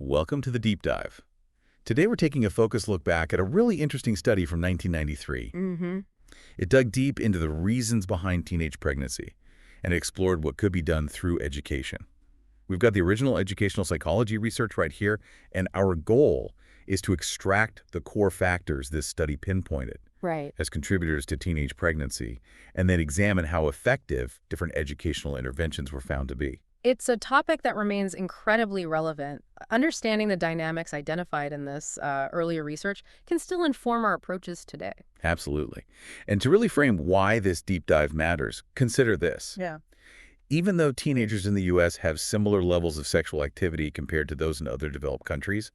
Welcome to the Deep Dive. Today we're taking a focused look back at a really interesting study from 1993. It dug deep into the reasons behind teenage pregnancy and explored what could be done through education. We've got the original educational psychology research right here, and our goal is to extract the core factors this study pinpointed Right. as contributors to teenage pregnancy, and then examine how effective different educational interventions were found to be. It's a topic that remains incredibly relevant. Understanding the dynamics identified in this earlier research can still inform our approaches today. Absolutely. And to really frame why this deep dive matters, consider this. Yeah. Even though teenagers in the U.S. have similar levels of sexual activity compared to those in other developed countries,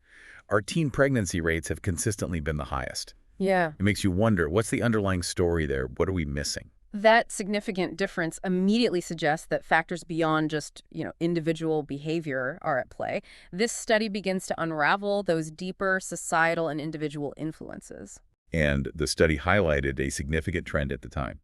our teen pregnancy rates have consistently been the highest. Yeah. It makes you wonder, what's the underlying story there? What are we missing? That significant difference immediately suggests that factors beyond just, individual behavior are at play. This study begins to unravel those deeper societal and individual influences. And the study highlighted a significant trend at the time.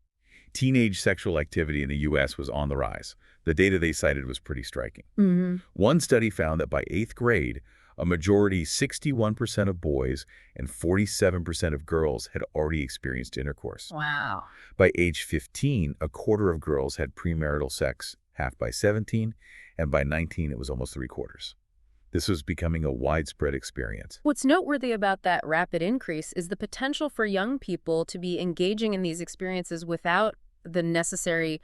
Teenage sexual activity in the U.S. was on the rise. The data they cited was pretty striking. One study found that by 8th grade, a majority, 61% of boys and 47% of girls had already experienced intercourse. Wow. By age 15, a quarter of girls had premarital sex, half by 17, and by 19, it was almost three-quarters. This was becoming a widespread experience. What's noteworthy about that rapid increase is the potential for young people to be engaging in these experiences without the necessary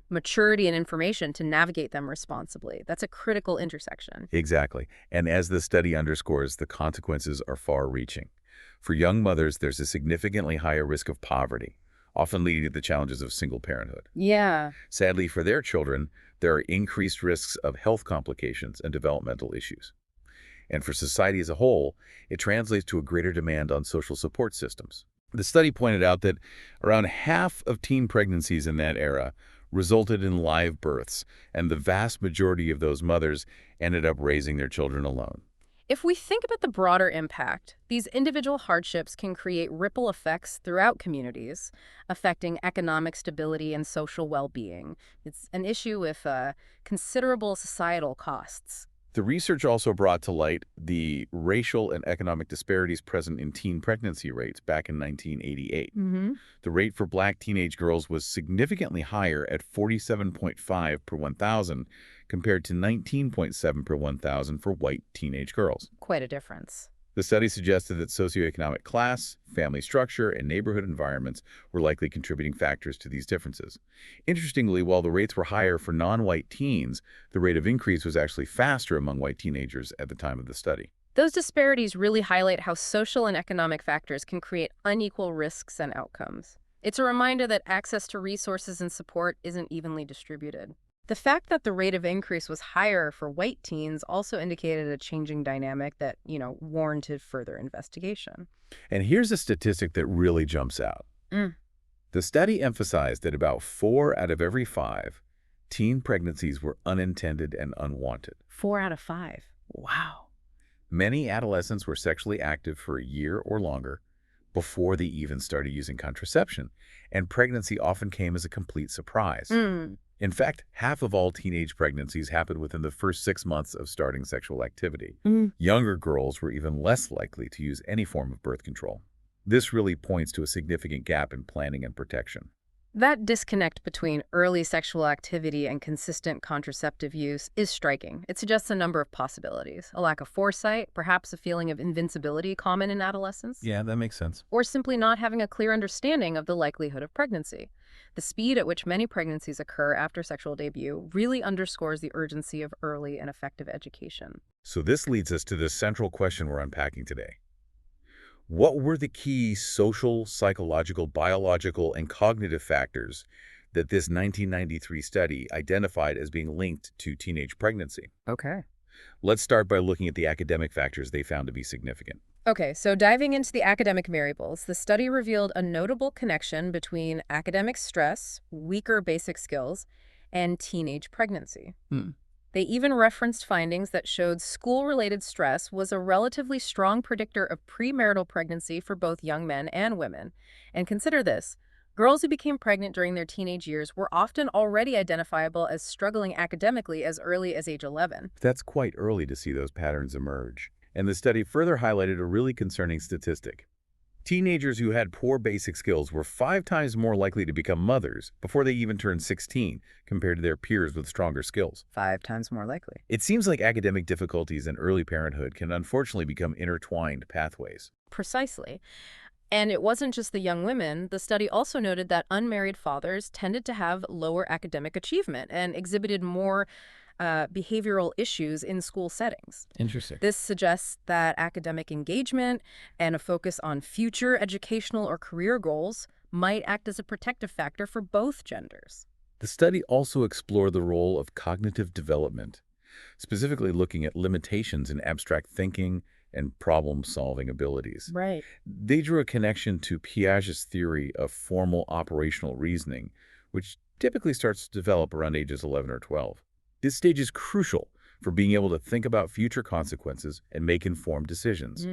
maturity and information to navigate them responsibly. That's a critical intersection. Exactly. And as the study underscores, the consequences are far-reaching. For young mothers, there's a significantly higher risk of poverty, often leading to the challenges of single parenthood. Yeah. Sadly, for their children, there are increased risks of health complications and developmental issues. And for society as a whole, it translates to a greater demand on social support systems. The study pointed out that around half of teen pregnancies in that era resulted in live births, and the vast majority of those mothers ended up raising their children alone. If we think about the broader impact, these individual hardships can create ripple effects throughout communities, affecting economic stability and social well-being. It's an issue with considerable societal costs. The research also brought to light the racial and economic disparities present in teen pregnancy rates back in 1988. The rate for Black teenage girls was significantly higher at 47.5 per 1,000 compared to 19.7 per 1,000 for white teenage girls. Quite a difference. The study suggested that socioeconomic class, family structure, and neighborhood environments were likely contributing factors to these differences. Interestingly, while the rates were higher for non-white teens, the rate of increase was actually faster among white teenagers at the time of the study. Those disparities really highlight how social and economic factors can create unequal risks and outcomes. It's a reminder that access to resources and support isn't evenly distributed. The fact that the rate of increase was higher for white teens also indicated a changing dynamic that, warranted further investigation. And here's a statistic that really jumps out. The study emphasized that about 4 out of every 5 teen pregnancies were unintended and unwanted. 4 out of 5. Wow. Many adolescents were sexually active for a year or longer before they even started using contraception, and pregnancy often came as a complete surprise. In fact, half of all teenage pregnancies happened within the first 6 months of starting sexual activity. Younger girls were even less likely to use any form of birth control. This really points to a significant gap in planning and protection. That disconnect between early sexual activity and consistent contraceptive use is striking. It suggests a number of possibilities. A lack of foresight, perhaps a feeling of invincibility common in adolescence. Yeah, that makes sense. Or simply not having a clear understanding of the likelihood of pregnancy. The speed at which many pregnancies occur after sexual debut really underscores the urgency of early and effective education. So this leads us to the central question we're unpacking today. What were the key social, psychological, biological, and cognitive factors that this 1993 study identified as being linked to teenage pregnancy? Okay. Let's start by looking at the academic factors they found to be significant. Okay, so diving into the academic variables, the study revealed a notable connection between academic stress, weaker basic skills, and teenage pregnancy. They even referenced findings that showed school-related stress was a relatively strong predictor of premarital pregnancy for both young men and women. And consider this, Girls who became pregnant during their teenage years were often already identifiable as struggling academically as early as age 11. That's quite early to see those patterns emerge. And the study further highlighted a really concerning statistic. Teenagers who had poor basic skills were 5 times more likely to become mothers before they even turned 16 compared to their peers with stronger skills. 5 times more likely. It seems like academic difficulties and early parenthood can unfortunately become intertwined pathways. Precisely. And it wasn't just the young women. The study also noted that unmarried fathers tended to have lower academic achievement and exhibited more behavioral issues in school settings. Interesting. This suggests that academic engagement and a focus on future educational or career goals might act as a protective factor for both genders. The study also explored the role of cognitive development, specifically looking at limitations in abstract thinking and problem-solving abilities. Right. They drew a connection to Piaget's theory of formal operational reasoning, which typically starts to develop around ages 11 or 12. This stage is crucial for being able to think about future consequences and make informed decisions,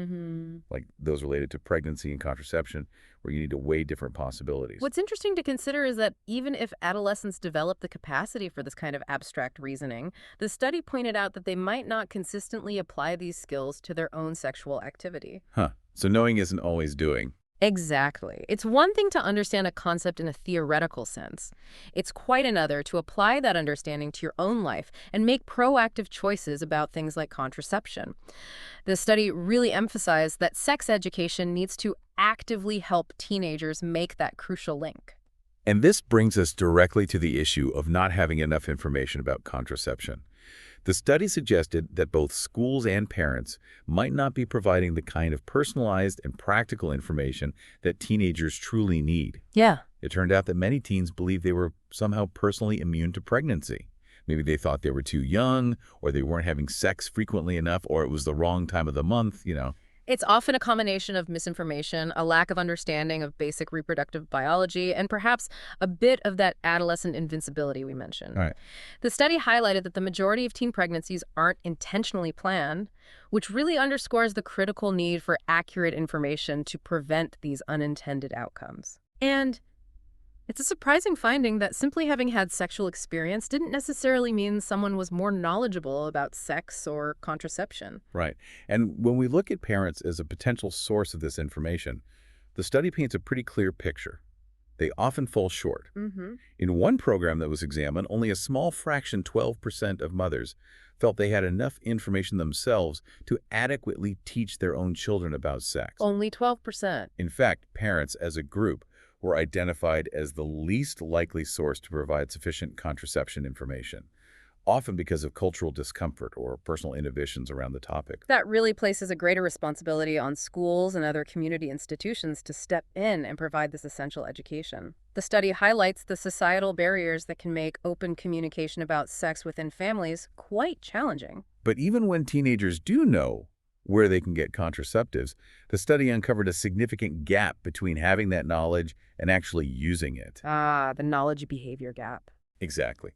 like those related to pregnancy and contraception, where you need to weigh different possibilities. What's interesting to consider is that even if adolescents develop the capacity for this kind of abstract reasoning, the study pointed out that they might not consistently apply these skills to their own sexual activity. Huh. So knowing isn't always doing. Exactly. It's one thing to understand a concept in a theoretical sense. It's quite another to apply that understanding to your own life and make proactive choices about things like contraception. The study really emphasized that sex education needs to actively help teenagers make that crucial link. And this brings us directly to the issue of not having enough information about contraception. The study suggested that both schools and parents might not be providing the kind of personalized and practical information that teenagers truly need. Yeah. It turned out that many teens believed they were somehow personally immune to pregnancy. Maybe they thought they were too young, or they weren't having sex frequently enough, or it was the wrong time of the month. It's often a combination of misinformation, a lack of understanding of basic reproductive biology, and perhaps a bit of that adolescent invincibility we mentioned. All right. The study highlighted that the majority of teen pregnancies aren't intentionally planned, which really underscores the critical need for accurate information to prevent these unintended outcomes. And it's a surprising finding that simply having had sexual experience didn't necessarily mean someone was more knowledgeable about sex or contraception. Right. And when we look at parents as a potential source of this information, the study paints a pretty clear picture. They often fall short. In one program that was examined, only a small fraction, 12% of mothers, felt they had enough information themselves to adequately teach their own children about sex. Only 12%. In fact, parents as a group were identified as the least likely source to provide sufficient contraception information, often because of cultural discomfort or personal inhibitions around the topic. That really places a greater responsibility on schools and other community institutions to step in and provide this essential education. The study highlights the societal barriers that can make open communication about sex within families quite challenging. But even when teenagers do know where they can get contraceptives, the study uncovered a significant gap between having that knowledge and actually using it. Ah, the knowledge-behavior gap. Exactly.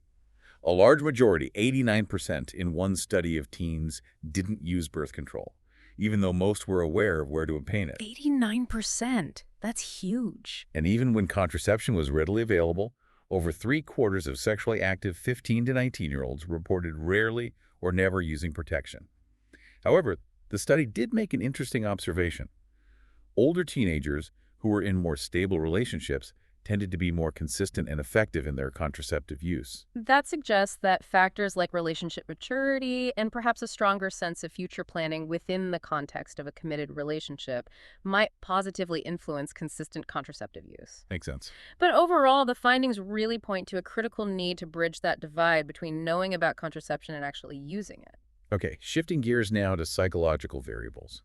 A large majority, 89% in one study of teens, didn't use birth control, even though most were aware of where to obtain it. 89%. That's huge. And even when contraception was readily available, over 3/4 of sexually active 15 to 19-year-olds reported rarely or never using protection. However, the study did make an interesting observation. Older teenagers who were in more stable relationships tended to be more consistent and effective in their contraceptive use. That suggests that factors like relationship maturity and perhaps a stronger sense of future planning within the context of a committed relationship might positively influence consistent contraceptive use. Makes sense. But overall, the findings really point to a critical need to bridge that divide between knowing about contraception and actually using it. Okay, shifting gears now to psychological variables.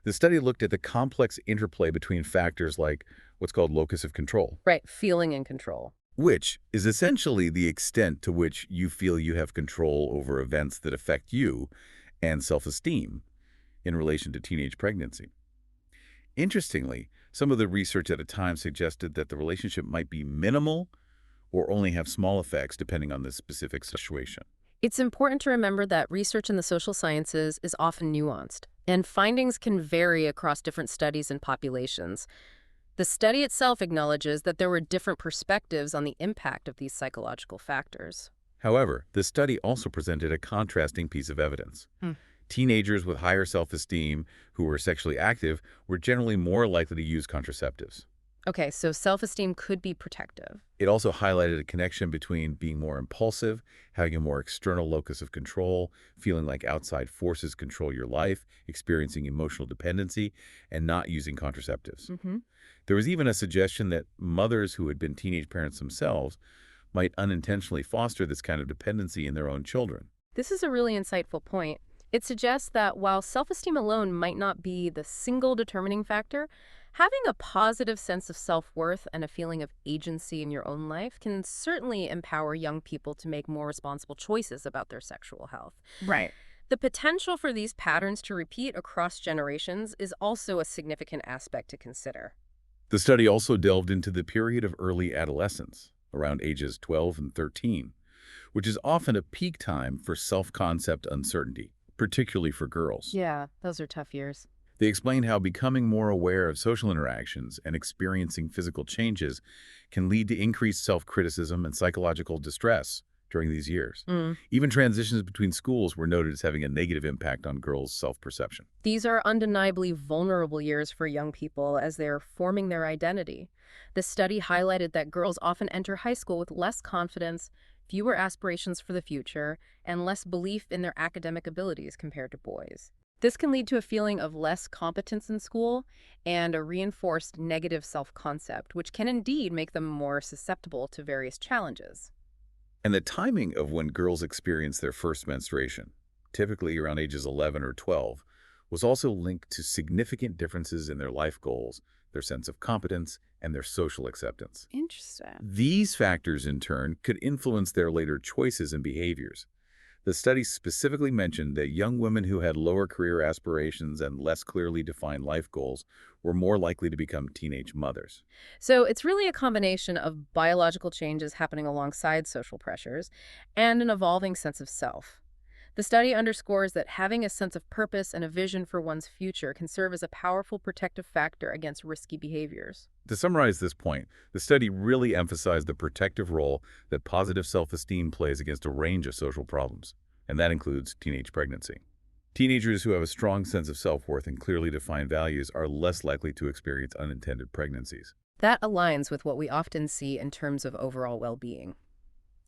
The study looked at the complex interplay between factors like what's called locus of control, Right, feeling in control. which is essentially the extent to which you feel you have control over events that affect you, and self-esteem in relation to teenage pregnancy. Interestingly, some of the research at the time suggested that the relationship might be minimal or only have small effects depending on the specific situation. It's important to remember that research in the social sciences is often nuanced, and findings can vary across different studies and populations. The study itself acknowledges that there were different perspectives on the impact of these psychological factors. However, the study also presented a contrasting piece of evidence. Hmm. Teenagers with higher self-esteem who were sexually active were generally more likely to use contraceptives. Okay, so self-esteem could be protective. It also highlighted a connection between being more impulsive, having a more external locus of control, feeling like outside forces control your life, experiencing emotional dependency, and not using contraceptives. Hmm. There was even a suggestion that mothers who had been teenage parents themselves might unintentionally foster this kind of dependency in their own children. This is a really insightful point. It suggests that while self-esteem alone might not be the single determining factor, having a positive sense of self-worth and a feeling of agency in your own life can certainly empower young people to make more responsible choices about their sexual health. Right. The potential for these patterns to repeat across generations is also a significant aspect to consider. The study also delved into the period of early adolescence, around ages 12 and 13, which is often a peak time for self-concept uncertainty, particularly for girls. Yeah, those are tough years. They explained how becoming more aware of social interactions and experiencing physical changes can lead to increased self-criticism and psychological distress during these years. Even transitions between schools were noted as having a negative impact on girls' self-perception. These are undeniably vulnerable years for young people as they're forming their identity. The study highlighted that girls often enter high school with less confidence, fewer aspirations for the future, and less belief in their academic abilities compared to boys. This can lead to a feeling of less competence in school and a reinforced negative self-concept, which can indeed make them more susceptible to various challenges. And the timing of when girls experience their first menstruation, typically around ages 11 or 12, was also linked to significant differences in their life goals, their sense of competence, and their social acceptance. Interesting. These factors, in turn, could influence their later choices and behaviors. The study specifically mentioned that young women who had lower career aspirations and less clearly defined life goals were more likely to become teenage mothers. So it's really a combination of biological changes happening alongside social pressures and an evolving sense of self. The study underscores that having a sense of purpose and a vision for one's future can serve as a powerful protective factor against risky behaviors. To summarize this point, the study really emphasized the protective role that positive self-esteem plays against a range of social problems, and that includes teenage pregnancy. Teenagers who have a strong sense of self-worth and clearly defined values are less likely to experience unintended pregnancies. That aligns with what we often see in terms of overall well-being.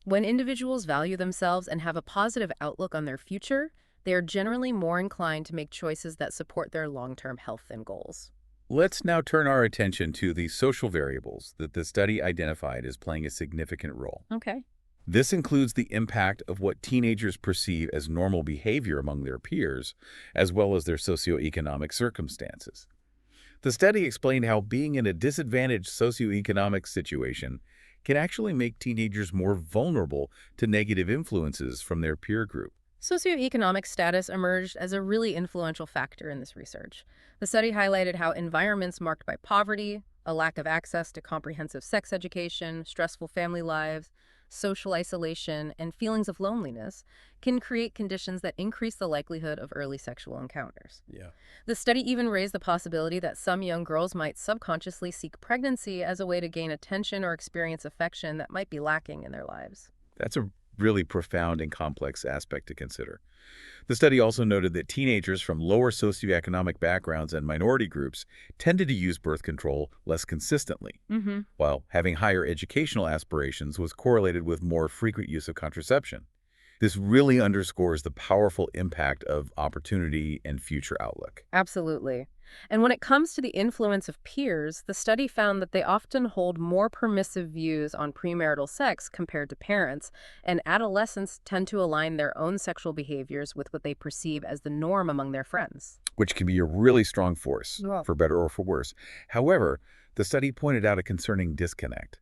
When individuals value themselves and have a positive outlook on their future, they are generally more inclined to make choices that support their long-term health and goals. Let's now turn our attention to the social variables that the study identified as playing a significant role. Okay. This includes the impact of what teenagers perceive as normal behavior among their peers, as well as their socioeconomic circumstances. The study explained how being in a disadvantaged socioeconomic situation can actually make teenagers more vulnerable to negative influences from their peer group. Socioeconomic status emerged as a really influential factor in this research. The study highlighted how environments marked by poverty, a lack of access to comprehensive sex education, stressful family lives, social isolation, and feelings of loneliness can create conditions that increase the likelihood of early sexual encounters. Yeah. The study even raised the possibility that some young girls might subconsciously seek pregnancy as a way to gain attention or experience affection that might be lacking in their lives. That's a really profound and complex aspect to consider. The study also noted that teenagers from lower socioeconomic backgrounds and minority groups tended to use birth control less consistently, while having higher educational aspirations was correlated with more frequent use of contraception. This really underscores the powerful impact of opportunity and future outlook. Absolutely. And when it comes to the influence of peers, the study found that they often hold more permissive views on premarital sex compared to parents, and adolescents tend to align their own sexual behaviors with what they perceive as the norm among their friends. Which can be a really strong force, Yeah. for better or for worse. However, the study pointed out a concerning disconnect.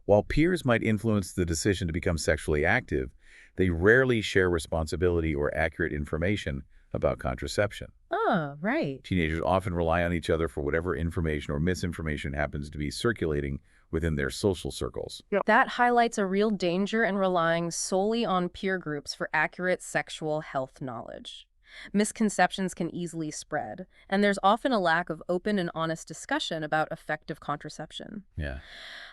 While peers might influence the decision to become sexually active, they rarely share responsibility or accurate information about contraception. Ah, right. Teenagers often rely on each other for whatever information or misinformation happens to be circulating within their social circles. That highlights a real danger in relying solely on peer groups for accurate sexual health knowledge. Misconceptions can easily spread, and there's often a lack of open and honest discussion about effective contraception. Yeah.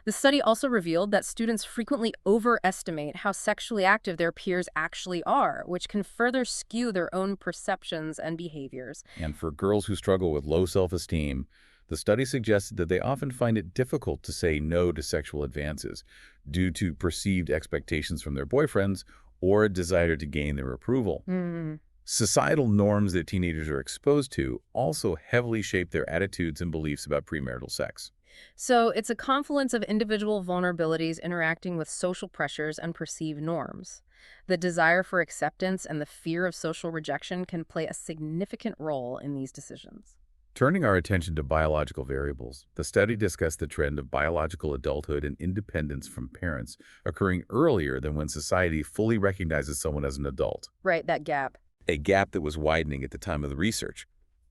The study also revealed that students frequently overestimate how sexually active their peers actually are, which can further skew their own perceptions and behaviors. And for girls who struggle with low self-esteem, the study suggested that they often find it difficult to say no to sexual advances due to perceived expectations from their boyfriends or a desire to gain their approval. Hmm. Societal norms that teenagers are exposed to also heavily shape their attitudes and beliefs about premarital sex. So it's a confluence of individual vulnerabilities interacting with social pressures and perceived norms. The desire for acceptance and the fear of social rejection can play a significant role in these decisions. Turning our attention to biological variables, the study discussed the trend of biological adulthood and independence from parents occurring earlier than when society fully recognizes someone as an adult, Right, that gap. a gap that was widening at the time of the research.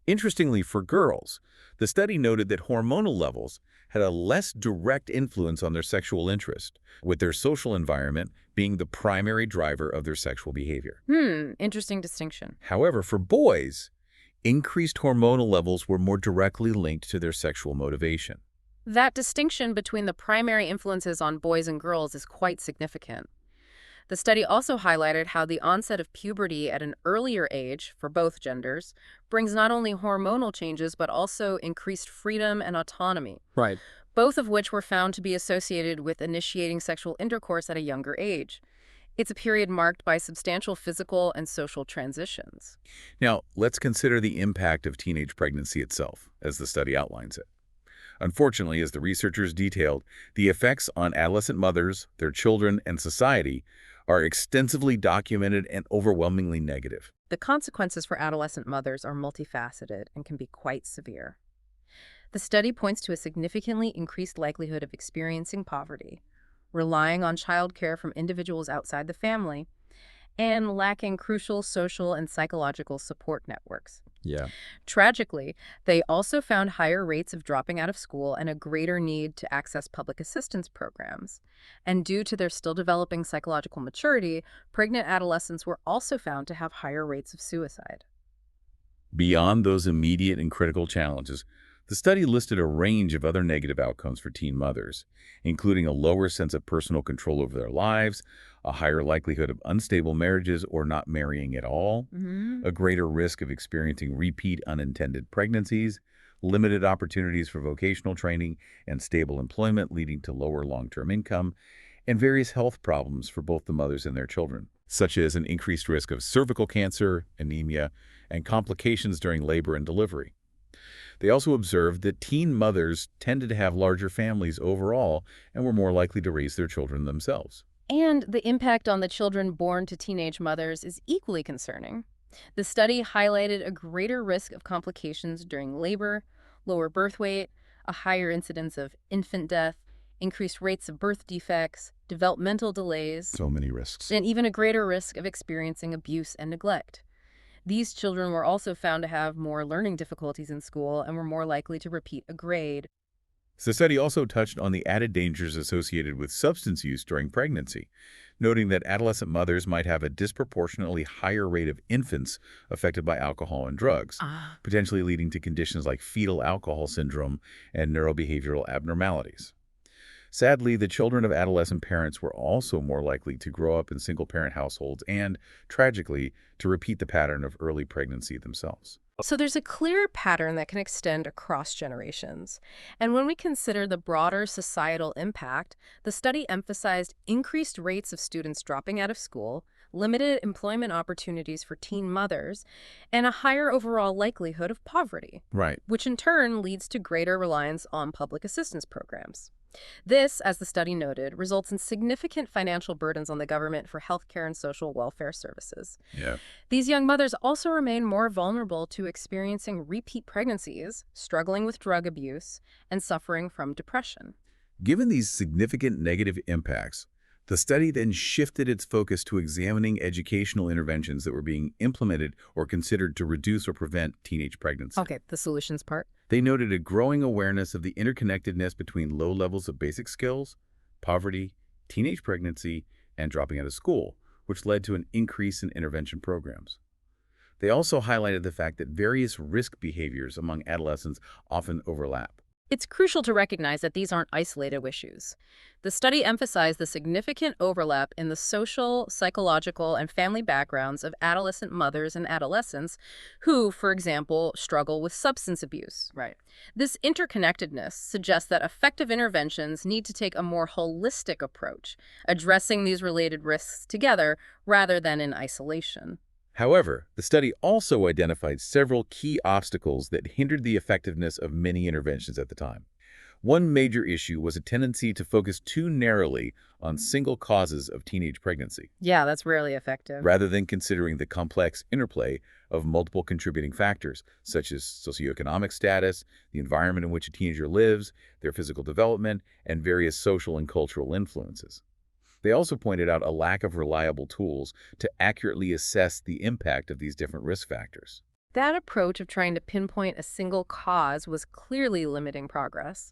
Interestingly, for girls, the study noted that hormonal levels had a less direct influence on their sexual interest, with their social environment being the primary driver of their sexual behavior. Interesting distinction. However, for boys, increased hormonal levels were more directly linked to their sexual motivation. That distinction between the primary influences on boys and girls is quite significant. The study also highlighted how the onset of puberty at an earlier age, for both genders, brings not only hormonal changes but also increased freedom and autonomy, Right. both of which were found to be associated with initiating sexual intercourse at a younger age. It's a period marked by substantial physical and social transitions. Now, let's consider the impact of teenage pregnancy itself, as the study outlines it. Unfortunately, as the researchers detailed, the effects on adolescent mothers, their children, and society are extensively documented and overwhelmingly negative. The consequences for adolescent mothers are multifaceted and can be quite severe. The study points to a significantly increased likelihood of experiencing poverty, relying on childcare from individuals outside the family, and lacking crucial social and psychological support networks. Yeah. Tragically, they also found higher rates of dropping out of school and a greater need to access public assistance programs. And due to their still developing psychological maturity, pregnant adolescents were also found to have higher rates of suicide. Beyond those immediate and critical challenges, the study listed a range of other negative outcomes for teen mothers, including a lower sense of personal control over their lives, a higher likelihood of unstable marriages or not marrying at all, a greater risk of experiencing repeat unintended pregnancies, limited opportunities for vocational training and stable employment leading to lower long-term income, and various health problems for both the mothers and their children, such as an increased risk of cervical cancer, anemia, and complications during labor and delivery. They also observed that teen mothers tended to have larger families overall and were more likely to raise their children themselves. And the impact on the children born to teenage mothers is equally concerning. The study highlighted a greater risk of complications during labor, lower birth weight, a higher incidence of infant death, increased rates of birth defects, developmental delays, So many risks. and even a greater risk of experiencing abuse and neglect. These children were also found to have more learning difficulties in school and were more likely to repeat a grade. The study also touched on the added dangers associated with substance use during pregnancy, noting that adolescent mothers might have a disproportionately higher rate of infants affected by alcohol and drugs, potentially leading to conditions like fetal alcohol syndrome and neurobehavioral abnormalities. Sadly, the children of adolescent parents were also more likely to grow up in single-parent households and, tragically, to repeat the pattern of early pregnancy themselves. So there's a clear pattern that can extend across generations. And when we consider the broader societal impact, the study emphasized increased rates of students dropping out of school, limited employment opportunities for teen mothers, and a higher overall likelihood of poverty, Right. which in turn leads to greater reliance on public assistance programs. This, as the study noted, results in significant financial burdens on the government for healthcare and social welfare services. Yeah. These young mothers also remain more vulnerable to experiencing repeat pregnancies, struggling with drug abuse, and suffering from depression. Given these significant negative impacts, the study then shifted its focus to examining educational interventions that were being implemented or considered to reduce or prevent teenage pregnancy. Okay, the solutions part. They noted a growing awareness of the interconnectedness between low levels of basic skills, poverty, teenage pregnancy, and dropping out of school, which led to an increase in intervention programs. They also highlighted the fact that various risk behaviors among adolescents often overlap. It's crucial to recognize that these aren't isolated issues. The study emphasized the significant overlap in the social, psychological, and family backgrounds of adolescent mothers and adolescents who, for example, struggle with substance abuse. Right. This interconnectedness suggests that effective interventions need to take a more holistic approach, addressing these related risks together rather than in isolation. However, the study also identified several key obstacles that hindered the effectiveness of many interventions at the time. One major issue was a tendency to focus too narrowly on single causes of teenage pregnancy, Yeah, that's rarely effective. rather than considering the complex interplay of multiple contributing factors, such as socioeconomic status, the environment in which a teenager lives, their physical development, and various social and cultural influences. They also pointed out a lack of reliable tools to accurately assess the impact of these different risk factors. That approach of trying to pinpoint a single cause was clearly limiting progress.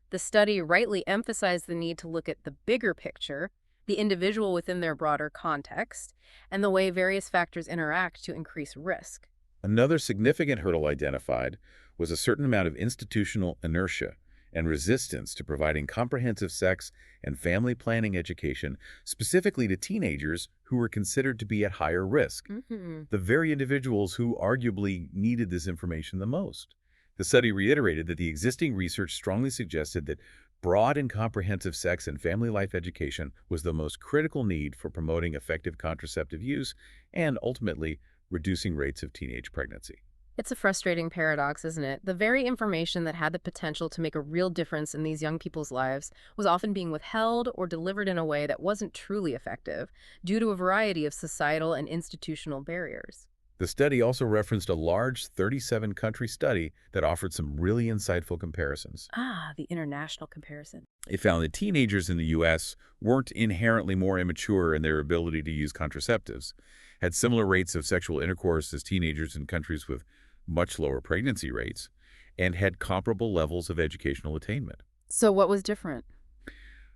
The study rightly emphasized the need to look at the bigger picture, the individual within their broader context, and the way various factors interact to increase risk. Another significant hurdle identified was a certain amount of institutional inertia and resistance to providing comprehensive sex and family planning education specifically to teenagers who were considered to be at higher risk, the very individuals who arguably needed this information the most. The study reiterated that the existing research strongly suggested that broad and comprehensive sex and family life education was the most critical need for promoting effective contraceptive use and, ultimately, reducing rates of teenage pregnancy. It's a frustrating paradox, isn't it? The very information that had the potential to make a real difference in these young people's lives was often being withheld or delivered in a way that wasn't truly effective due to a variety of societal and institutional barriers. The study also referenced a large 37-country study that offered some really insightful comparisons. Ah, the international comparison. It found that teenagers in the U.S. weren't inherently more immature in their ability to use contraceptives, had similar rates of sexual intercourse as teenagers in countries with much lower pregnancy rates, and had comparable levels of educational attainment. So what was different?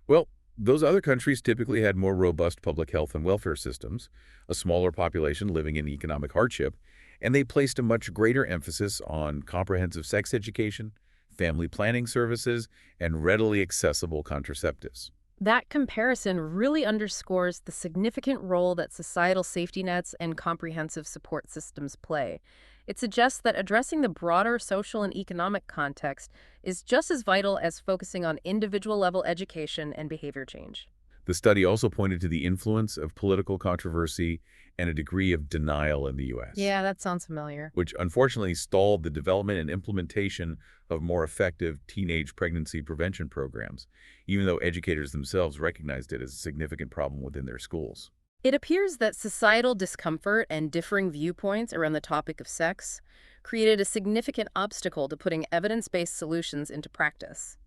Well, those other countries typically had more robust public health and welfare systems, a smaller population living in economic hardship, and they placed a much greater emphasis on comprehensive sex education, family planning services, and readily accessible contraceptives. That comparison really underscores the significant role that societal safety nets and comprehensive support systems play. It suggests that addressing the broader social and economic context is just as vital as focusing on individual-level education and behavior change. The study also pointed to the influence of political controversy and a degree of denial in the U.S., Yeah, that sounds familiar. which unfortunately stalled the development and implementation of more effective teenage pregnancy prevention programs, even though educators themselves recognized it as a significant problem within their schools. It appears that societal discomfort and differing viewpoints around the topic of sex created a significant obstacle to putting evidence-based solutions into practice.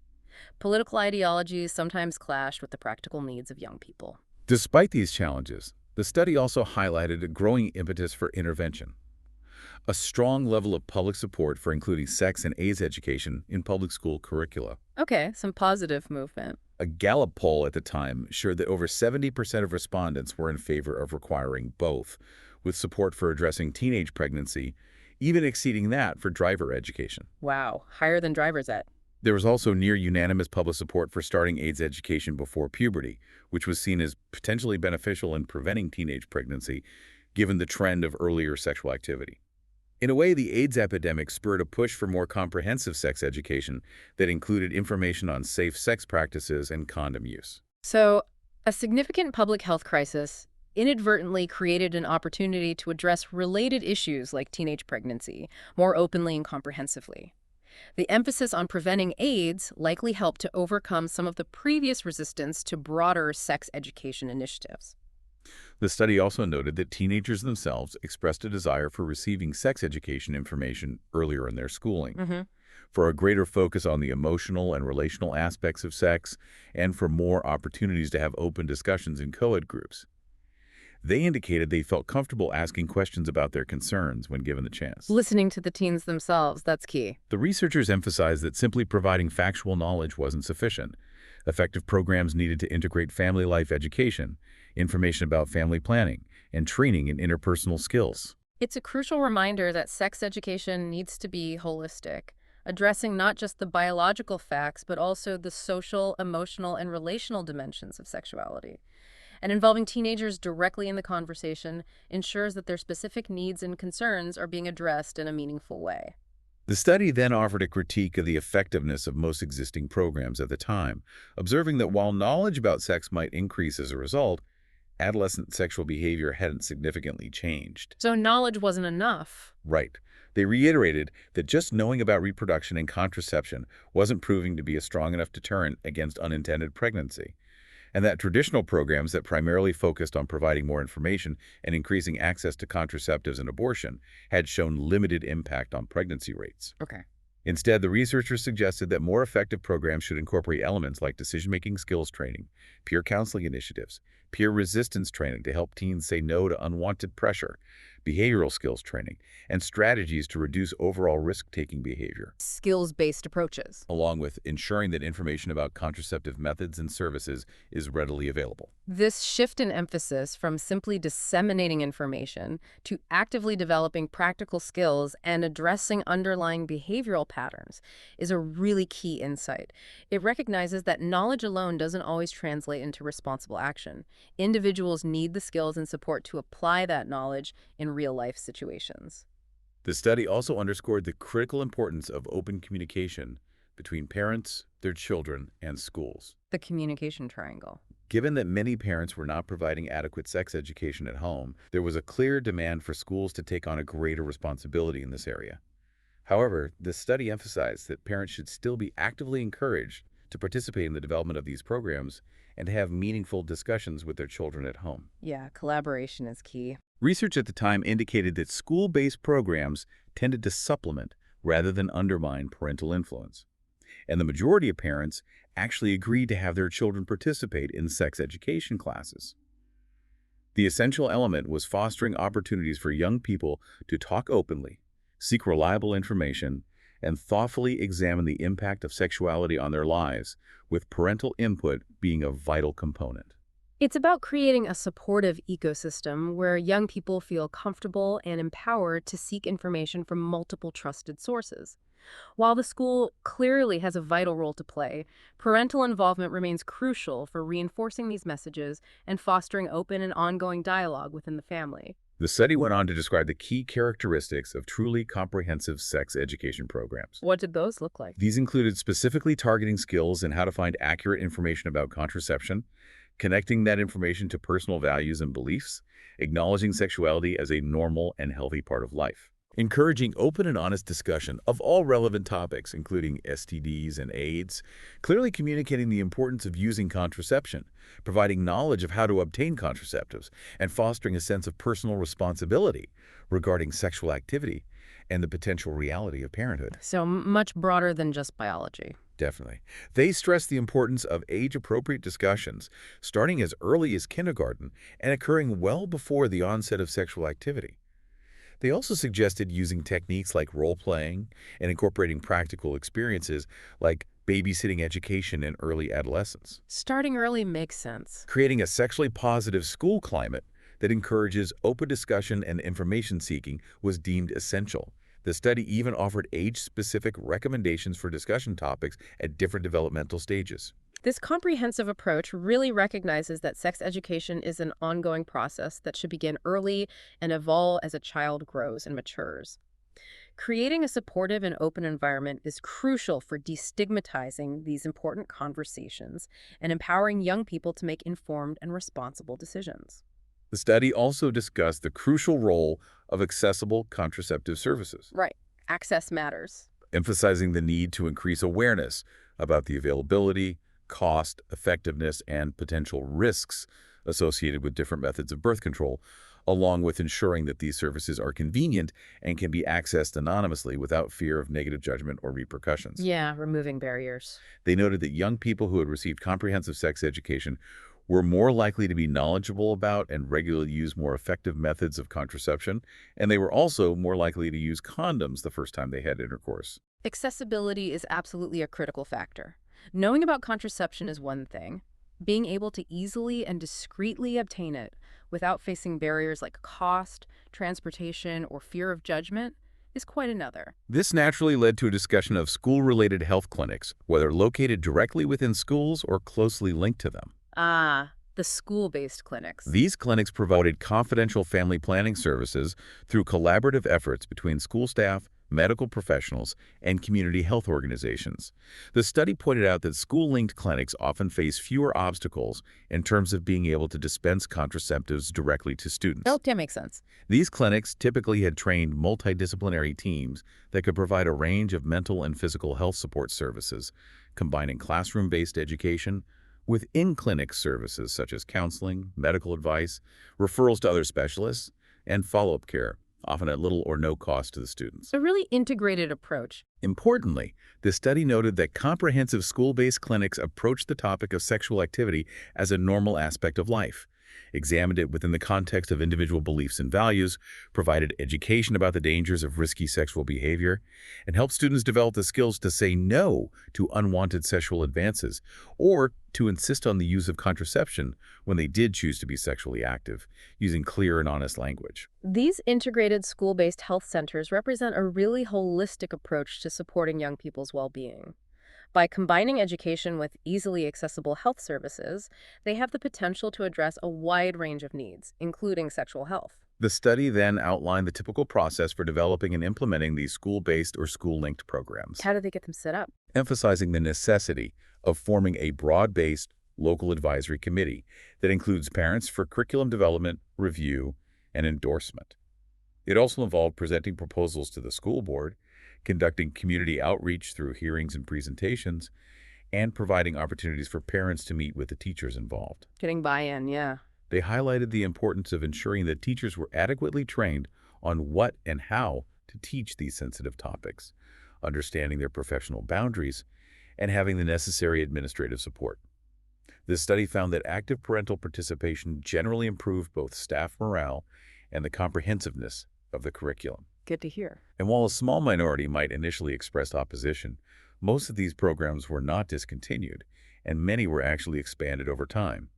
Political ideologies sometimes clashed with the practical needs of young people. Despite these challenges, the study also highlighted a growing impetus for intervention, a strong level of public support for including sex and AIDS education in public school curricula. Okay, some positive movement. A Gallup poll at the time showed that over 70% of respondents were in favor of requiring both, with support for addressing teenage pregnancy, even exceeding that for driver education. Wow, higher than driver's ed. There was also near unanimous public support for starting AIDS education before puberty, which was seen as potentially beneficial in preventing teenage pregnancy, given the trend of earlier sexual activity. In a way, the AIDS epidemic spurred a push for more comprehensive sex education that included information on safe sex practices and condom use. So, a significant public health crisis inadvertently created an opportunity to address related issues like teenage pregnancy more openly and comprehensively. The emphasis on preventing AIDS likely helped to overcome some of the previous resistance to broader sex education initiatives. The study also noted that teenagers themselves expressed a desire for receiving sex education information earlier in their schooling, for a greater focus on the emotional and relational aspects of sex, and for more opportunities to have open discussions in co-ed groups. They indicated they felt comfortable asking questions about their concerns when given the chance. Listening to the teens themselves, that's key. The researchers emphasized that simply providing factual knowledge wasn't sufficient. Effective programs needed to integrate family life education, information about family planning, and training in interpersonal skills. It's a crucial reminder that sex education needs to be holistic, addressing not just the biological facts, but also the social, emotional, and relational dimensions of sexuality. And involving teenagers directly in the conversation ensures that their specific needs and concerns are being addressed in a meaningful way. The study then offered a critique of the effectiveness of most existing programs at the time, observing that while knowledge about sex might increase as a result, adolescent sexual behavior hadn't significantly changed. So knowledge wasn't enough. Right. They reiterated that just knowing about reproduction and contraception wasn't proving to be a strong enough deterrent against unintended pregnancy, and that traditional programs that primarily focused on providing more information and increasing access to contraceptives and abortion had shown limited impact on pregnancy rates. Okay. Instead, the researchers suggested that more effective programs should incorporate elements like decision-making skills training, peer counseling initiatives, peer resistance training to help teens say no to unwanted pressure, behavioral skills training, and strategies to reduce overall risk-taking behavior, Skills-based approaches. along with ensuring that information about contraceptive methods and services is readily available. This shift in emphasis from simply disseminating information to actively developing practical skills and addressing underlying behavioral patterns is a really key insight. It recognizes that knowledge alone doesn't always translate into responsible action. Individuals need the skills and support to apply that knowledge in real-life situations. The study also underscored the critical importance of open communication between parents, their children, and schools. The communication triangle. Given that many parents were not providing adequate sex education at home, there was a clear demand for schools to take on a greater responsibility in this area. However, the study emphasized that parents should still be actively encouraged to participate in the development of these programs and to have meaningful discussions with their children at home. Yeah, collaboration is key. Research at the time indicated that school-based programs tended to supplement rather than undermine parental influence, and the majority of parents actually agreed to have their children participate in sex education classes. The essential element was fostering opportunities for young people to talk openly, seek reliable information, and thoughtfully examine the impact of sexuality on their lives, with parental input being a vital component. It's about creating a supportive ecosystem where young people feel comfortable and empowered to seek information from multiple trusted sources. While the school clearly has a vital role to play, parental involvement remains crucial for reinforcing these messages and fostering open and ongoing dialogue within the family. The study went on to describe the key characteristics of truly comprehensive sex education programs. What did those look like? These included specifically targeting skills in how to find accurate information about contraception, connecting that information to personal values and beliefs, acknowledging sexuality as a normal and healthy part of life, encouraging open and honest discussion of all relevant topics, including STDs and AIDS, clearly communicating the importance of using contraception, providing knowledge of how to obtain contraceptives, and fostering a sense of personal responsibility regarding sexual activity and the potential reality of parenthood. So much broader than just biology. Definitely. They stress the importance of age-appropriate discussions, starting as early as kindergarten and occurring well before the onset of sexual activity. They also suggested using techniques like role-playing and incorporating practical experiences like babysitting education in early adolescence. Starting early makes sense. Creating a sexually positive school climate that encourages open discussion and information seeking was deemed essential. The study even offered age-specific recommendations for discussion topics at different developmental stages. This comprehensive approach really recognizes that sex education is an ongoing process that should begin early and evolve as a child grows and matures. Creating a supportive and open environment is crucial for destigmatizing these important conversations and empowering young people to make informed and responsible decisions. The study also discussed the crucial role of accessible contraceptive services, Right. Access matters. emphasizing the need to increase awareness about the availability, cost, effectiveness, and potential risks associated with different methods of birth control, along with ensuring that these services are convenient and can be accessed anonymously without fear of negative judgment or repercussions. Yeah, removing barriers. They noted that young people who had received comprehensive sex education were more likely to be knowledgeable about and regularly use more effective methods of contraception, and they were also more likely to use condoms the first time they had intercourse. Accessibility is absolutely a critical factor. Knowing about contraception is one thing. Being able to easily and discreetly obtain it without facing barriers like cost, transportation, or fear of judgment is quite another. This naturally led to a discussion of school-related health clinics, whether located directly within schools or closely linked to them. Ah, the school-based clinics. These clinics provided confidential family planning services through collaborative efforts between school staff, medical professionals, and community health organizations. The study pointed out that school-linked clinics often face fewer obstacles in terms of being able to dispense contraceptives directly to students. Oh, that makes sense. These clinics typically had trained multidisciplinary teams that could provide a range of mental and physical health support services, combining classroom-based education with in-clinic services such as counseling, medical advice, referrals to other specialists, and follow-up care, often at little or no cost to the students. A really integrated approach. Importantly, the study noted that comprehensive school-based clinics approached the topic of sexual activity as a normal aspect of life, examined it within the context of individual beliefs and values, provided education about the dangers of risky sexual behavior, and helped students develop the skills to say no to unwanted sexual advances or to insist on the use of contraception when they did choose to be sexually active, using clear and honest language. These integrated school-based health centers represent a really holistic approach to supporting young people's well-being. By combining education with easily accessible health services, they have the potential to address a wide range of needs, including sexual health. The study then outlined the typical process for developing and implementing these school-based or school-linked programs, How do they get them set up? emphasizing the necessity of forming a broad-based local advisory committee that includes parents for curriculum development, review, and endorsement. It also involved presenting proposals to the school board, conducting community outreach through hearings and presentations, and providing opportunities for parents to meet with the teachers involved. Getting buy-in, yeah. They highlighted the importance of ensuring that teachers were adequately trained on what and how to teach these sensitive topics, understanding their professional boundaries, and having the necessary administrative support. This study found that active parental participation generally improved both staff morale and the comprehensiveness of the curriculum. Good to hear. And while a small minority might initially express opposition, most of these programs were not discontinued, and many were actually expanded over time,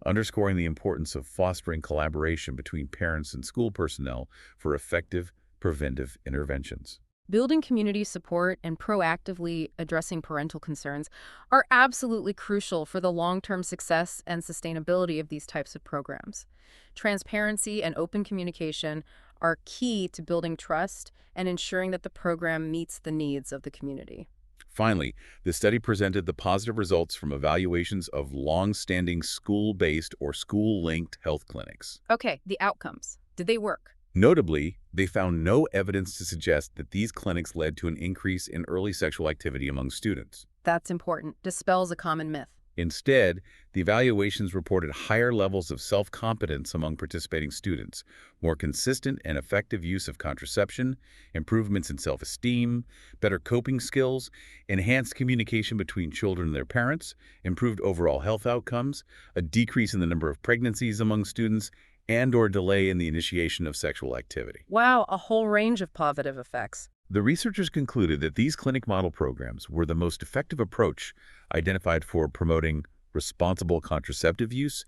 underscoring the importance of fostering collaboration between parents and school personnel for effective preventive interventions. Building community support and proactively addressing parental concerns are absolutely crucial for the long-term success and sustainability of these types of programs. Transparency and open communication are key to building trust and ensuring that the program meets the needs of the community. Finally, the study presented the positive results from evaluations of long-standing school-based or school-linked health clinics. Okay, the outcomes. Did they work? Notably, they found no evidence to suggest that these clinics led to an increase in early sexual activity among students. That's important. Dispels a common myth. Instead, the evaluations reported higher levels of self-competence among participating students, more consistent and effective use of contraception, improvements in self-esteem, better coping skills, enhanced communication between children and their parents, improved overall health outcomes, a decrease in the number of pregnancies among students, and/or delay in the initiation of sexual activity. Wow, a whole range of positive effects. The researchers concluded that these clinic model programs were the most effective approach identified for promoting responsible contraceptive use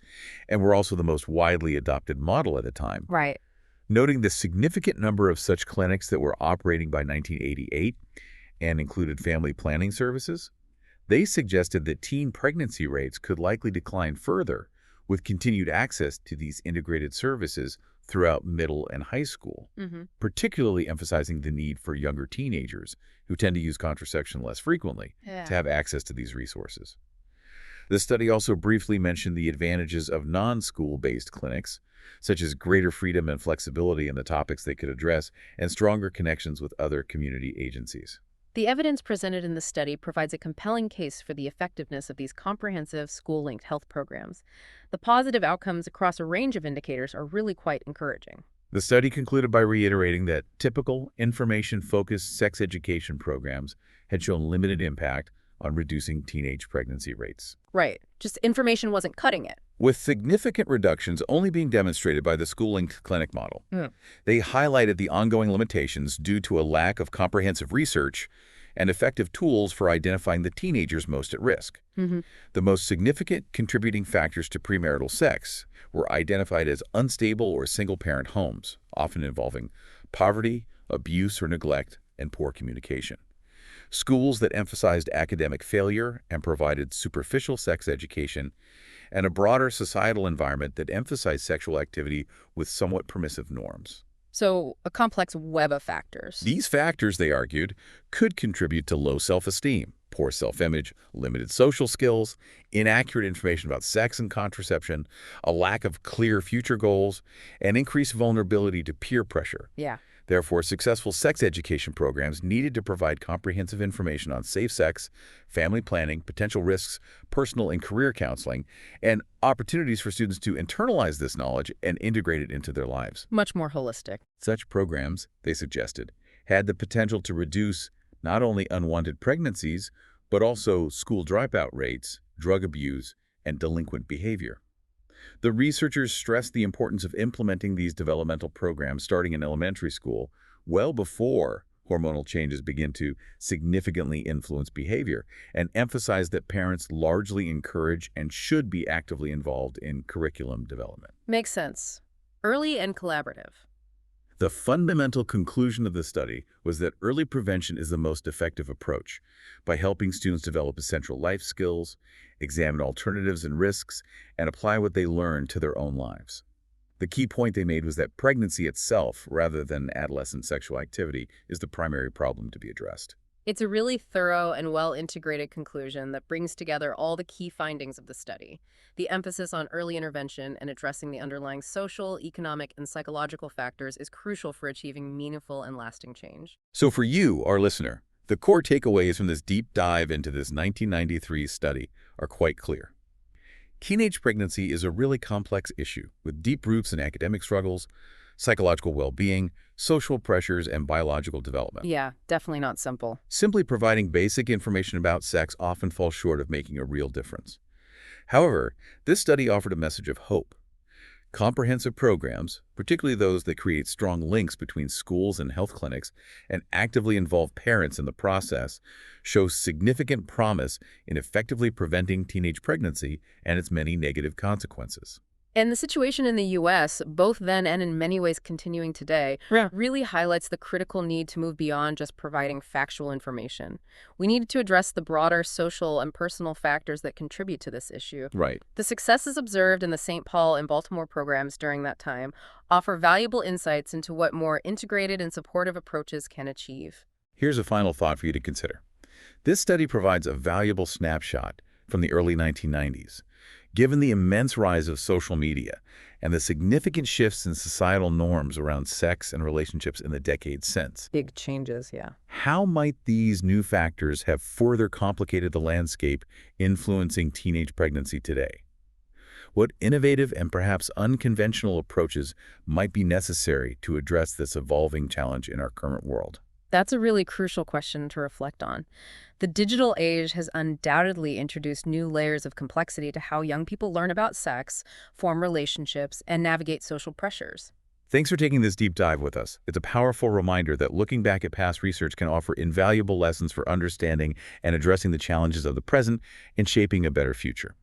and were also the most widely adopted model at the time. Right. Noting the significant number of such clinics that were operating by 1988 and included family planning services, they suggested that teen pregnancy rates could likely decline further with continued access to these integrated services throughout middle and high school, particularly emphasizing the need for younger teenagers who tend to use contraception less frequently to have access to these resources. The study also briefly mentioned the advantages of non-school-based clinics, such as greater freedom and flexibility in the topics they could address and stronger connections with other community agencies. The evidence presented in the study provides a compelling case for the effectiveness of these comprehensive school-linked health programs. The positive outcomes across a range of indicators are really quite encouraging. The study concluded by reiterating that typical information-focused sex education programs had shown limited impact on reducing teenage pregnancy rates. Right. Just information wasn't cutting it. With significant reductions only being demonstrated by the school-linked clinic model. They highlighted the ongoing limitations due to a lack of comprehensive research and effective tools for identifying the teenagers most at risk. Hmm. The most significant contributing factors to premarital sex were identified as unstable or single-parent homes, often involving poverty, abuse or neglect, and poor communication. Schools that emphasized academic failure and provided superficial sex education, and a broader societal environment that emphasized sexual activity with somewhat permissive norms. So a complex web of factors. These factors, they argued, could contribute to low self-esteem, poor self-image, limited social skills, inaccurate information about sex and contraception, a lack of clear future goals, and increased vulnerability to peer pressure. Yeah. Therefore, successful sex education programs needed to provide comprehensive information on safe sex, family planning, potential risks, personal and career counseling, and opportunities for students to internalize this knowledge and integrate it into their lives. Much more holistic. Such programs, they suggested, had the potential to reduce not only unwanted pregnancies, but also school dropout rates, drug abuse, and delinquent behavior. The researchers stressed the importance of implementing these developmental programs starting in elementary school, well before hormonal changes begin to significantly influence behavior, and emphasized that parents largely encourage and should be actively involved in curriculum development. Makes sense. Early and collaborative. The fundamental conclusion of the study was that early prevention is the most effective approach by helping students develop essential life skills, examine alternatives and risks, and apply what they learn to their own lives. The key point they made was that pregnancy itself, rather than adolescent sexual activity, is the primary problem to be addressed. It's a really thorough and well-integrated conclusion that brings together all the key findings of the study. The emphasis on early intervention and addressing the underlying social, economic, and psychological factors is crucial for achieving meaningful and lasting change. So for you, our listener, the core takeaways from this deep dive into this 1993 study are quite clear. Teenage pregnancy is a really complex issue with deep roots in academic struggles, psychological well-being, social pressures, and biological development. Yeah, definitely not simple. Simply providing basic information about sex often falls short of making a real difference. However, this study offered a message of hope. Comprehensive programs, particularly those that create strong links between schools and health clinics and actively involve parents in the process, show significant promise in effectively preventing teenage pregnancy and its many negative consequences. And the situation in the U.S., both then and in many ways continuing today, really highlights the critical need to move beyond just providing factual information. We need to address the broader social and personal factors that contribute to this issue. Right. The successes observed in the St. Paul and Baltimore programs during that time offer valuable insights into what more integrated and supportive approaches can achieve. Here's a final thought for you to consider. This study provides a valuable snapshot from the early 1990s. Given the immense rise of social media and the significant shifts in societal norms around sex and relationships in the decades since, Big changes, yeah. how might these new factors have further complicated the landscape influencing teenage pregnancy today? What innovative and perhaps unconventional approaches might be necessary to address this evolving challenge in our current world? That's a really crucial question to reflect on. The digital age has undoubtedly introduced new layers of complexity to how young people learn about sex, form relationships, and navigate social pressures. Thanks for taking this deep dive with us. It's a powerful reminder that looking back at past research can offer invaluable lessons for understanding and addressing the challenges of the present and shaping a better future.